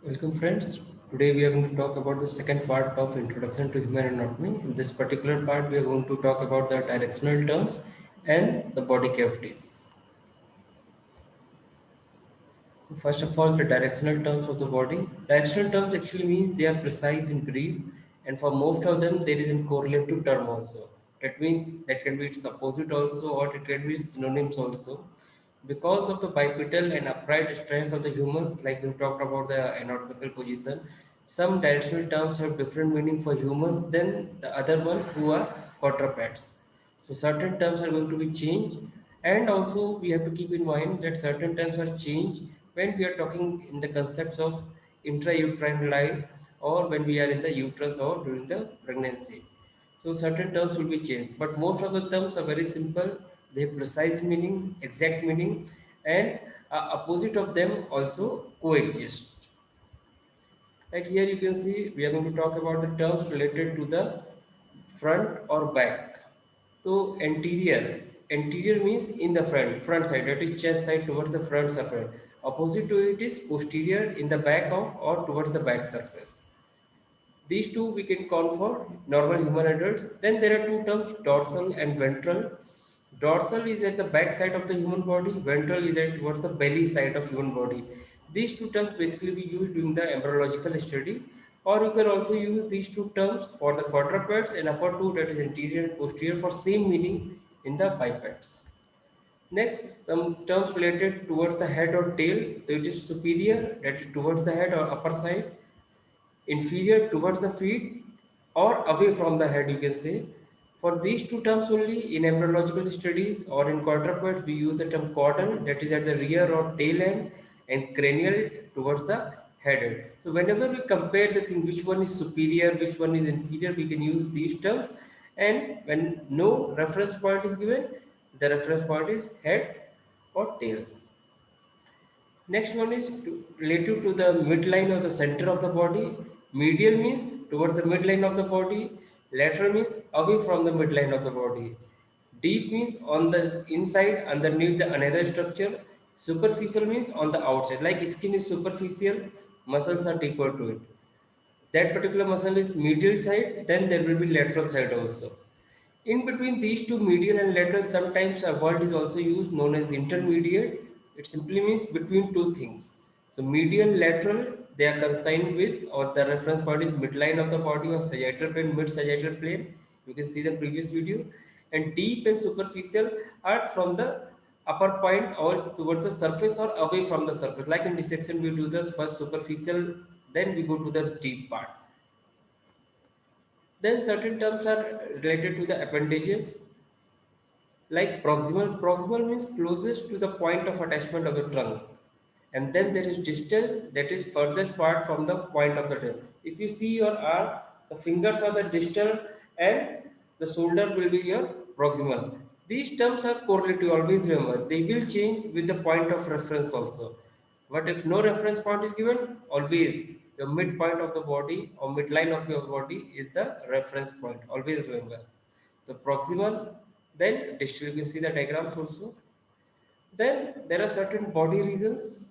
Welcome friends. Today we are going to talk about the second part of Introduction to Human Anatomy. In this particular part we are going to talk about the directional terms and the body cavities. So first of all, the directional terms of the body. Directional terms actually means they are precise in brief, and for most of them there is a correlative term also. That means that can be its opposite also, or it can be synonyms also. Because of the bipedal and upright stance of the humans, like we talked about the anatomical position, some directional terms have different meaning for humans than the other one who are quadrupeds. So certain terms are going to be changed, and also we have to keep in mind that certain terms are changed when we are talking in the concepts of intrauterine life or when we are in the uterus or during the pregnancy. So certain terms will be changed, but most of the terms are very simple. They have precise meaning, exact meaning, and opposite of them also coexist. Like here you can see we are going to talk about the terms related to the front or back. So anterior means in the front side, that is chest side towards the front surface. Opposite to it is posterior in the back of or towards the back surface. These two we can count for normal human adults. Then there are two terms, dorsal and ventral. Dorsal is at the back side of the human body, ventral is at towards the belly side of human body. These two terms basically we use during the embryological study, or you can also use these two terms for the quadrupeds and upper two, that is anterior and posterior, for same meaning in the bipeds. Next, some terms related towards the head or tail, that is superior, that is towards the head or upper side, inferior towards the feet or away from the head, you can say. For these two terms only in embryological studies or in quadrupeds we use the term caudal, that is at the rear or tail end, and cranial towards the head end. So whenever we compare the thing which one is superior, which one is inferior, we can use these terms, and when no reference point is given, the reference point is head or tail. Next one is relative to the midline of the center of the body. Medial means towards the midline of the body. Lateral means away from the midline of the body. Deep means on the inside, underneath the another structure. Superficial means on the outside. Like skin is superficial, muscles are deeper to it. That particular muscle is medial side, then there will be lateral side also. In between these two, medial and lateral, sometimes a word is also used known as intermediate. It simply means between two things. So medial, lateral, they are consigned with, or the reference point is midline of the body or sagittal plane, mid sagittal plane. You can see the previous video. And deep and superficial are from the upper point or towards the surface or away from the surface. Like in dissection, we do the first superficial, then we go to the deep part. Then certain terms are related to the appendages, like proximal. Proximal means closest to the point of attachment of the trunk. And then there is distal, that is furthest part from the point of the tail. If you see your arm, the fingers are the distal and the shoulder will be your proximal. These terms are correlative, always remember. They will change with the point of reference also. But if no reference point is given, always the midpoint of the body or midline of your body is the reference point. Always remember. The proximal, then distal, you can see the diagrams also. Then there are certain body regions,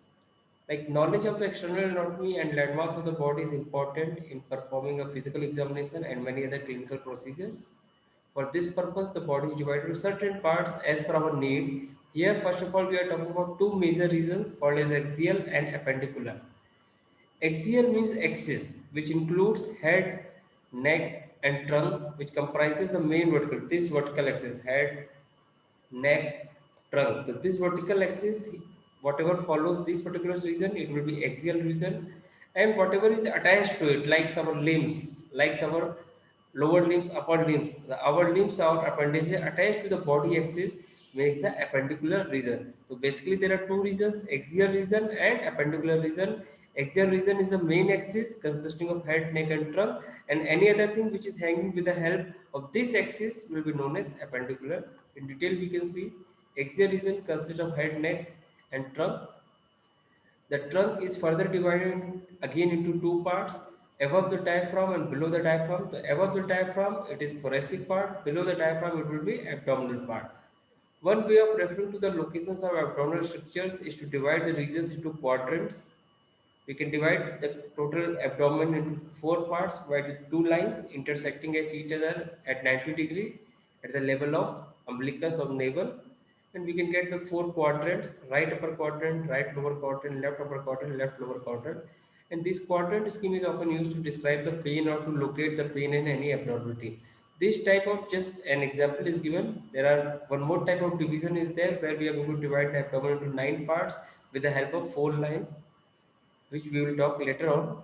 like knowledge of the external anatomy and landmarks of the body is important in performing a physical examination and many other clinical procedures. For this purpose, the body is divided into certain parts as per our need. Here, first of all, we are talking about two major regions called as axial and appendicular. Axial means axis, which includes head, neck, and trunk, which comprises the main vertical. This vertical axis, head, neck, trunk. So this vertical axis, whatever follows this particular region, it will be axial region, and whatever is attached to it, like our limbs, like our lower limbs, upper limbs, our limbs or appendages attached to the body axis makes the appendicular region. So basically, there are two regions: axial region and appendicular region. Axial region is the main axis consisting of head, neck, and trunk, and any other thing which is hanging with the help of this axis will be known as appendicular. In detail, we can see axial region consists of head, neck, and trunk. The trunk is further divided again into two parts, above the diaphragm and below the diaphragm. The above the diaphragm, it is thoracic part, below the diaphragm, it will be abdominal part. One way of referring to the locations of abdominal structures is to divide the regions into quadrants. We can divide the total abdomen into four parts by the two lines intersecting at each other at 90 degree at the level of umbilicus of navel, and we can get the four quadrants: right upper quadrant, right lower quadrant, left upper quadrant, left lower quadrant. And this quadrant scheme is often used to describe the pain or to locate the pain in any abnormality. This type of, just an example is given. There are one more type of division is there, where we are going to divide the abdomen into nine parts with the help of four lines, which we will talk later on.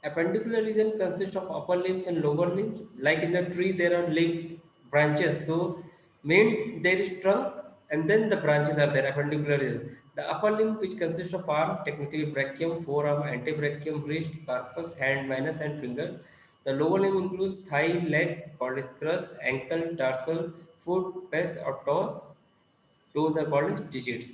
Appendicular region consists of upper limbs and lower limbs. Like in the tree, there are limb branches. So, main there is trunk, and then the branches are there. Appendicular region. The upper limb, which consists of arm, technically brachium, forearm, antebrachium, wrist, carpus, hand, manus, and fingers. The lower limb includes thigh, leg, called as crus, ankle, tarsal, foot, pes, or toes. Toes are called as digits.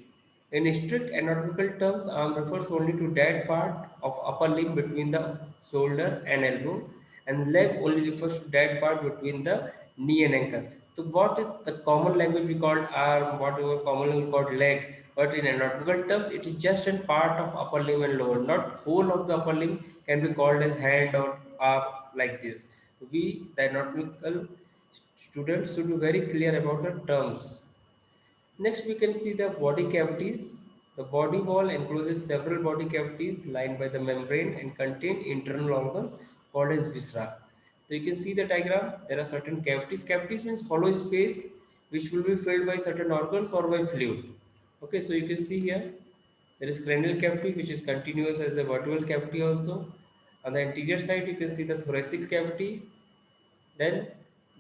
In strict anatomical terms, arm refers only to that part of upper limb between the shoulder and elbow, and leg only refers to that part between the knee and ankle. So, what is the common language we call arm, whatever commonly called leg, but in anatomical terms, it is just a part of upper limb and lower. Not whole of the upper limb can be called as hand or arm like this. We, the anatomical students, should be very clear about the terms. Next, we can see the body cavities. The body wall encloses several body cavities lined by the membrane and contain internal organs called as viscera. So you can see the diagram. There are certain cavities. Cavities means hollow space which will be filled by certain organs or by fluid. Okay, so you can see here there is cranial cavity which is continuous as the vertebral cavity also. On the anterior side, you can see the thoracic cavity, then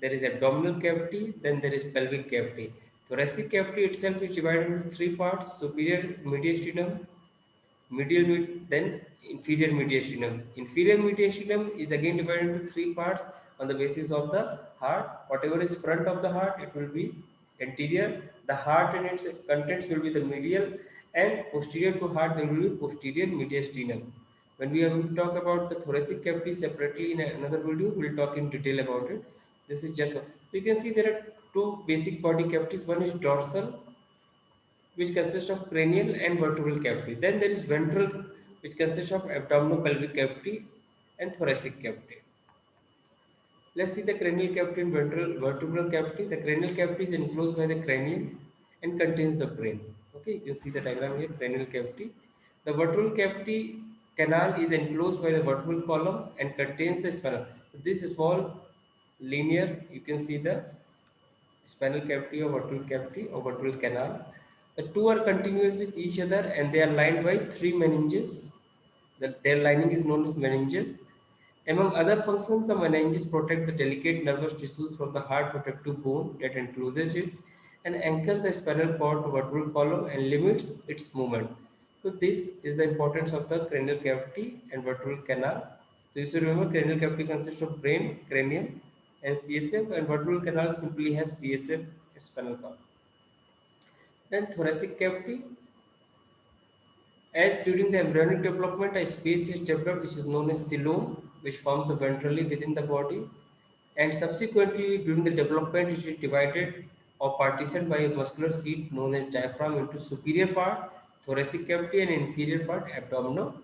there is abdominal cavity, then there is pelvic cavity. Thoracic cavity itself is divided into three parts: superior mediastinum, then inferior mediastinum. Inferior mediastinum is again divided into three parts on the basis of the heart. Whatever is front of the heart, it will be anterior. The heart and its contents will be the medial, and posterior to heart there will be posterior mediastinum. When we are going to talk about the thoracic cavity separately in another video, we will talk in detail about it. This is just one. So you can see there are two basic body cavities. One is dorsal, which consists of cranial and vertebral cavity. Then there is ventral, which consists of abdominal pelvic cavity and thoracic cavity. Let's see the cranial cavity and vertebral cavity. The cranial cavity is enclosed by the cranium and contains the brain. Okay, you can see the diagram here, cranial cavity. The vertebral cavity canal is enclosed by the vertebral column and contains the spinal. This small linear, you can see the spinal cavity or vertebral canal. The two are continuous with each other and they are lined by three meninges. Their lining is known as meninges. Among other functions, the meninges protect the delicate nervous tissues from the hard protective bone that encloses it and anchors the spinal cord to vertebral column and limits its movement. So this is the importance of the cranial cavity and vertebral canal. So you should remember cranial cavity consists of brain, cranium, and CSF, and vertebral canal simply has CSF, spinal cord. Then thoracic cavity, as during the embryonic development, a space is developed which is known as coelom, which forms ventrally within the body, and subsequently during the development, it is divided or partitioned by a muscular seat known as diaphragm into superior part, thoracic cavity, and inferior part, abdominal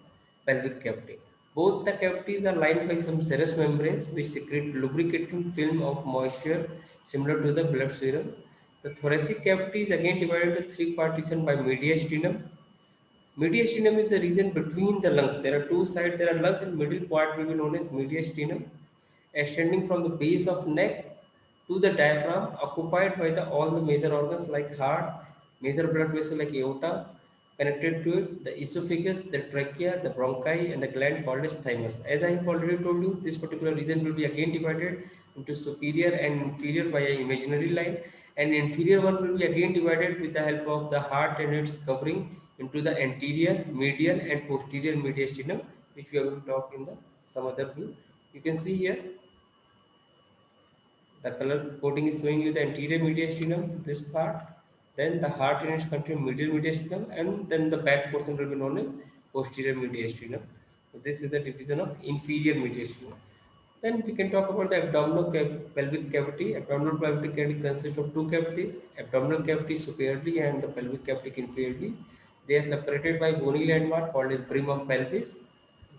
pelvic cavity. Both the cavities are lined by some serous membranes which secrete lubricating film of moisture similar to the blood serum. The thoracic cavity is again divided into three partitions by mediastinum. Mediastinum is the region between the lungs. There are two sides. There are lungs, and middle part will be known as mediastinum, extending from the base of neck to the diaphragm, occupied by all the major organs like heart, major blood vessel like aorta, connected to it, the esophagus, the trachea, the bronchi, and the gland called as thymus. As I have already told you, this particular region will be again divided into superior and inferior by an imaginary line, and inferior one will be again divided with the help of the heart and its covering into the anterior, medial, and posterior mediastinum, which we are going to talk in the some other view. You can see here the color coding is showing you the anterior mediastinum, this part, then the heart units contain medial mediastinum, and then the back portion will be known as posterior mediastinum. So this is the division of inferior mediastinum. Then we can talk about the pelvic cavity. Abdominal pelvic cavity consists of two cavities: abdominal cavity superiorly and the pelvic cavity inferiorly. They are separated by bony landmark called as brim of pelvis.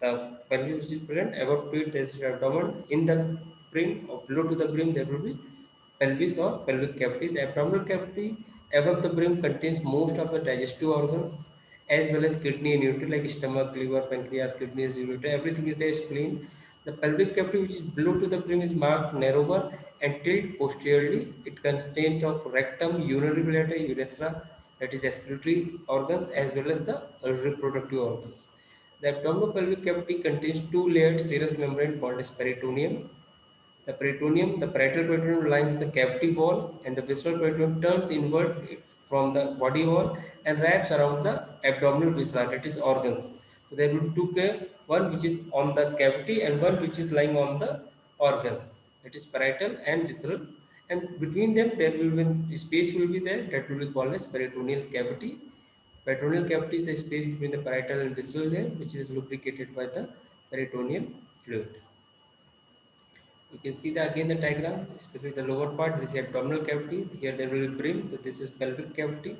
The pelvis which is present above to it there is abdomen. In the brim or below to the brim there will be pelvis or pelvic cavity. The abdominal cavity above the brim contains most of the digestive organs as well as kidney and ureter like stomach, liver, pancreas, kidneys, ureter, everything is there, spleen. The pelvic cavity which is below to the brim is marked narrower and tilt posteriorly. It contains of rectum, urinary bladder, urethra, that is excretory organs as well as the reproductive organs. The abdominal pelvic cavity contains two layered serous membrane called as peritoneum. The parietal peritoneum lines the cavity wall, and the visceral peritoneum turns inward from the body wall and wraps around the abdominal viscera, that is organs. So there will be two, one which is on the cavity and one which is lying on the organs, that is parietal and visceral. And between them, there will be the space will be there that will be called as peritoneal cavity. Peritoneal cavity is the space between the parietal and visceral layer, which is lubricated by the peritoneal fluid. You can see the again the diagram, especially the lower part. This is abdominal cavity. Here there will be brim. So this is pelvic cavity.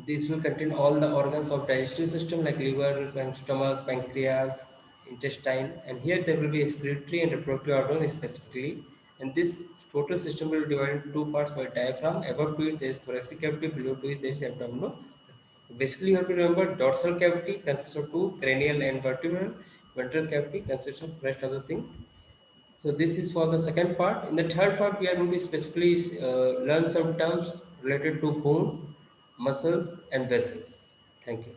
This will contain all the organs of digestive system like liver, stomach, pancreas, intestine, and here there will be excretory and reproductive organ specifically. And this total system will be divided into two parts by diaphragm. Above to it there is thoracic cavity, below to it there is abdominal. Basically, you have to remember dorsal cavity consists of two, cranial and vertebral. Ventral cavity consists of rest of the thing. So this is for the second part. In the third part, we are going to specifically learn some terms related to bones, muscles, and vessels. Thank you.